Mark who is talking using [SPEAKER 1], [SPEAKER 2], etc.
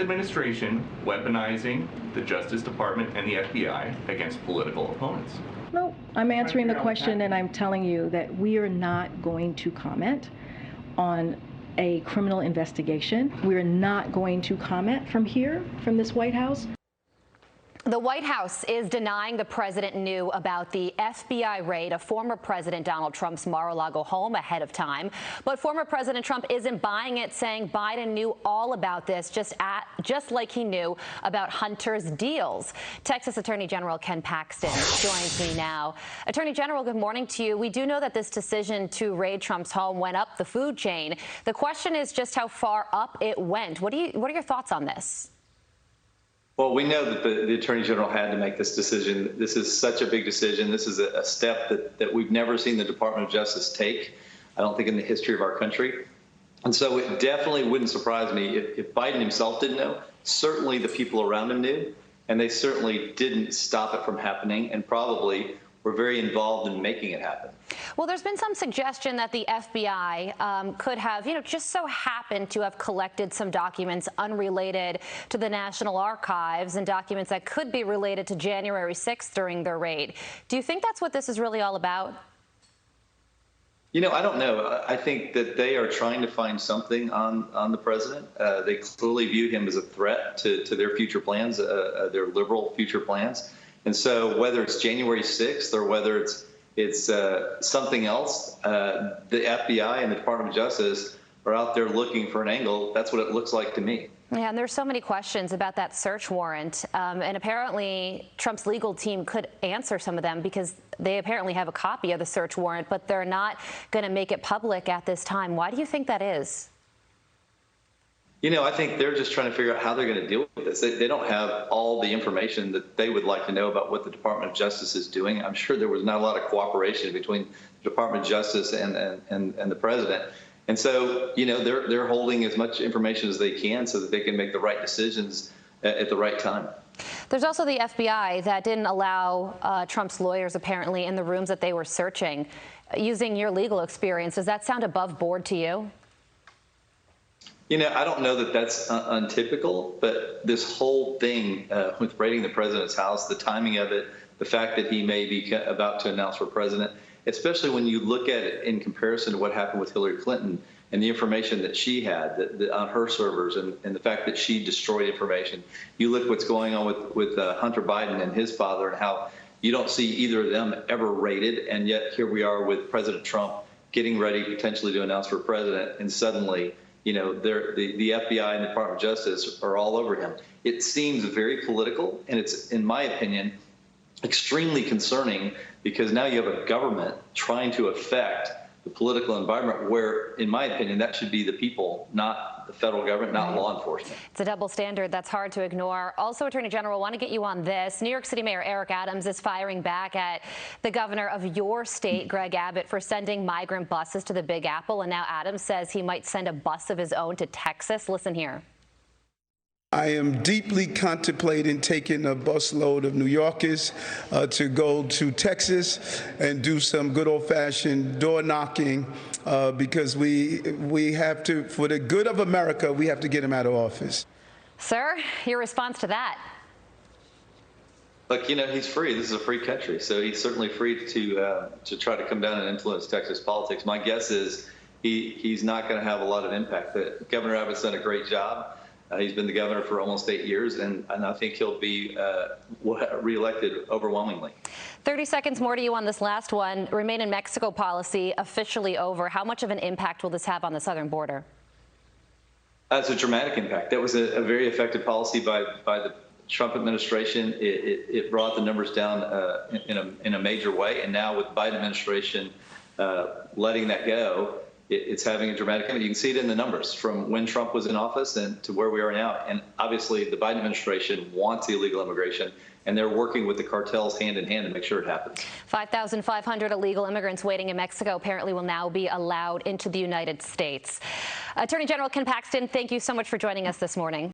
[SPEAKER 1] administration weaponizing the Justice Department and the FBI against political opponents?
[SPEAKER 2] No, I'm answering the question, and I'm telling you that we are not going to comment on a criminal investigation. We're not going to comment from here, from this White House.
[SPEAKER 3] The White House is denying the president knew about the FBI raid of former President Donald Trump's Mar-a-Lago home ahead of time. But former President Trump isn't buying it, saying Biden knew all about this, just like he knew about Hunter's deals. Texas Attorney General Ken Paxton joins me now. Attorney General, good morning to you. We do know that this decision to raid Trump's home went up the food chain. The question is just how far up it went. What are your thoughts on this?
[SPEAKER 4] Well, we know that the Attorney General had to make this decision. This is such a big decision. This is a step that we've never seen the Department of Justice take, I don't think, in the history of our country. And so it definitely wouldn't surprise me if Biden himself didn't know. Certainly the people around him knew, and they certainly didn't stop it from happening, and probably were very involved in making it happen.
[SPEAKER 3] Well, there's been some suggestion that the FBI could have, just so happened to have collected some documents unrelated to the National Archives and documents that could be related to January 6th during their raid. Do you think that's what this is really all about?
[SPEAKER 4] I don't know. I think that they are trying to find something on the president. They clearly view him as a threat to their future plans, their liberal future plans. And so whether it's January 6th or whether it's something else, the FBI and the Department of Justice are out there looking for an angle. That's what it looks like to me.
[SPEAKER 3] Yeah, and there's so many questions about that search warrant. And apparently Trump's legal team could answer some of them because they apparently have a copy of the search warrant, but they're not going to make it public at this time. Why do you think that is?
[SPEAKER 4] I think they're just trying to figure out how they're going to deal with this. They don't have all the information that they would like to know about what the Department of Justice is doing. I'm sure there was not a lot of cooperation between the Department of Justice and the president. And so, they're holding as much information as they can so that they can make the right decisions at the right time.
[SPEAKER 3] There's also the FBI that didn't allow Trump's lawyers apparently in the rooms that they were searching. Using your legal experience, does that sound above board to you?
[SPEAKER 4] I don't know that that's untypical, but this whole thing with raiding the president's house, the timing of it, the fact that he may be about to announce for president, especially when you look at it in comparison to what happened with Hillary Clinton and the information that she had on her servers and the fact that she destroyed information. You look what's going on with Hunter Biden and his father and how you don't see either of them ever raided, and yet here we are with President Trump getting ready potentially to announce for president, and suddenly the FBI and the Department of Justice are all over him. It seems very political, and it's, in my opinion, extremely concerning because now you have a government trying to affect the political environment where, in my opinion, that should be the people, not the federal government, not law enforcement.
[SPEAKER 3] It's a double standard that's hard to ignore. Also, Attorney General, I want to get you on this. New York City Mayor Eric Adams is firing back at the governor of your state, Greg Abbott, for sending migrant buses to the Big Apple. And now Adams says he might send a bus of his own to Texas. Listen here.
[SPEAKER 5] I am deeply contemplating taking a busload of New Yorkers to go to Texas and do some good old-fashioned door knocking because we have to, for the good of America, we have to get him out of office.
[SPEAKER 3] Sir, your response to that?
[SPEAKER 4] Look, he's free. This is a free country, so he's certainly free to try to come down and influence Texas politics. My guess is he's not going to have a lot of impact. Governor Abbott's done a great job. He's been the governor for almost 8 years, and I think he'll be reelected overwhelmingly.
[SPEAKER 3] 30 seconds more to you on this last one. Remain in Mexico policy officially over. How much of an impact will this have on the southern border?
[SPEAKER 4] It's a dramatic impact. That was a very effective policy by the Trump administration. It brought the numbers down in a major way, and now with the Biden administration letting that go, it's having a dramatic impact. You can see it in the numbers from when Trump was in office and to where we are now. And obviously, the Biden administration wants illegal immigration, and they're working with the cartels hand in hand to make sure it happens.
[SPEAKER 3] 5,500 illegal immigrants waiting in Mexico apparently will now be allowed into the United States. Attorney General Ken Paxton, thank you so much for joining us this morning.